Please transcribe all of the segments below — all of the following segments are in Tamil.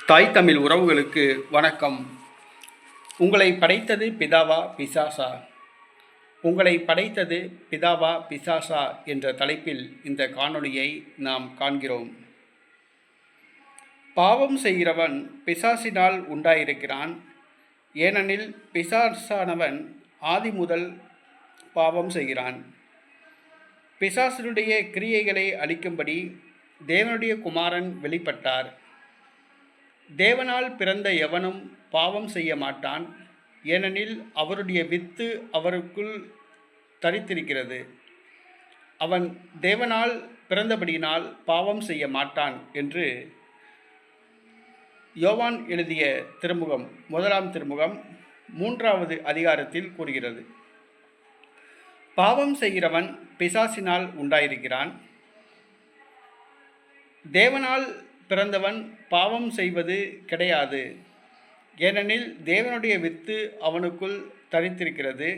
தாய் தமிழ் உறவுகளுக்கு வணக்கம். உங்களை படைத்தது பிதாவா பிசாசா? உங்களை படைத்தது பிதாவா பிசாசா என்ற தலைப்பில் இந்த காணொளியை நாம் காண்கிறோம். பாவம் செய்கிறவன் பிசாசினால் உண்டாயிருக்கிறான். ஏனெனில் பிசாசானவன் ஆதி முதல் பாவம் செய்கிறான். பிசாசினுடைய கிரியைகளை அழிக்கும்படி தேவனுடைய குமாரன் வெளிப்பட்டார். தேவனால் பிறந்த எவனும் பாவம் செய்ய மாட்டான், ஏனெனில் அவருடைய வித்து அவருக்குள் தரித்திருக்கிறது. அவன் தேவனால் பிறந்தபடியினால் பாவம் செய்ய மாட்டான் என்று யோவான் எழுதிய திருமுகம் 1 திருமுகம் 3வது அதிகாரத்தில் கூறுகிறது. பாவம் செய்கிறவன் பிசாசினால் உண்டாயிருக்கிறான். தேவனால் பிறந்தவன் பாவம் செய்வது கிடையாது, ஏனெனில் தேவனுடைய வித்து அவனுக்குள் தரித்திருக்கிறது.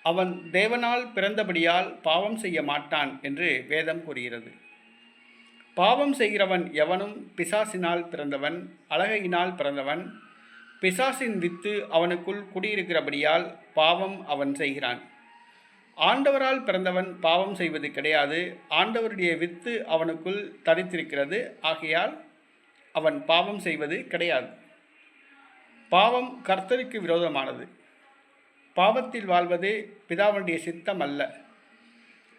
அவன் தேவனால் பிறந்தபடியால் பாவம் செய்ய மாட்டான் என்று வேதம் கூறுகிறது. பாவம் செய்கிறவன் எவனும் பிசாசினால் பிறந்தவன், அலகையினால் பிறந்தவன். பிசாசின் வித்து அவனுக்குள் குடியிருக்கிறபடியால் பாவம் அவன் செய்கிறான். ஆண்டவரால் பிறந்தவன் பாவம் செய்வது கிடையாது, ஆண்டவருடைய வித்து அவனுக்குள் தரித்திருக்கிறது. ஆகையால் அவன் பாவம் செய்வது கிடையாது. பாவம் கர்த்தருக்கு விரோதமானது. பாவத்தில் வாழ்வது பிதாவுடைய சித்தம் அல்ல.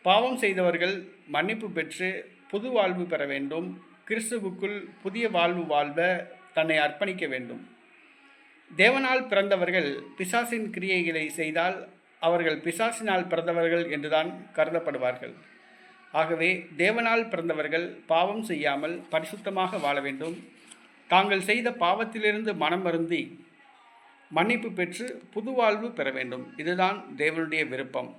பாவம் செய்தவர்கள் மன்னிப்பு பெற்று புது வாழ்வு பெற வேண்டும். கிறிஸ்துவுக்குள் புதிய வாழ்வு வாழ்வ தன்னை அர்ப்பணிக்க வேண்டும். தேவனால் பிறந்தவர்கள் பிசாசின் கிரியைகளை செய்தால் அவர்கள் பிசாசினால் பிறந்தவர்கள் என்றுதான் கருதப்படுவார்கள். ஆகவே தேவனால் பிறந்தவர்கள் பாவம் செய்யாமல் பரிசுத்தமாக வாழ வேண்டும். தாங்கள் செய்த பாவத்திலிருந்து மனம் வருந்தி மன்னிப்பு பெற்று புது வாழ்வு பெற வேண்டும். இதுதான் தேவனுடைய விருப்பம்.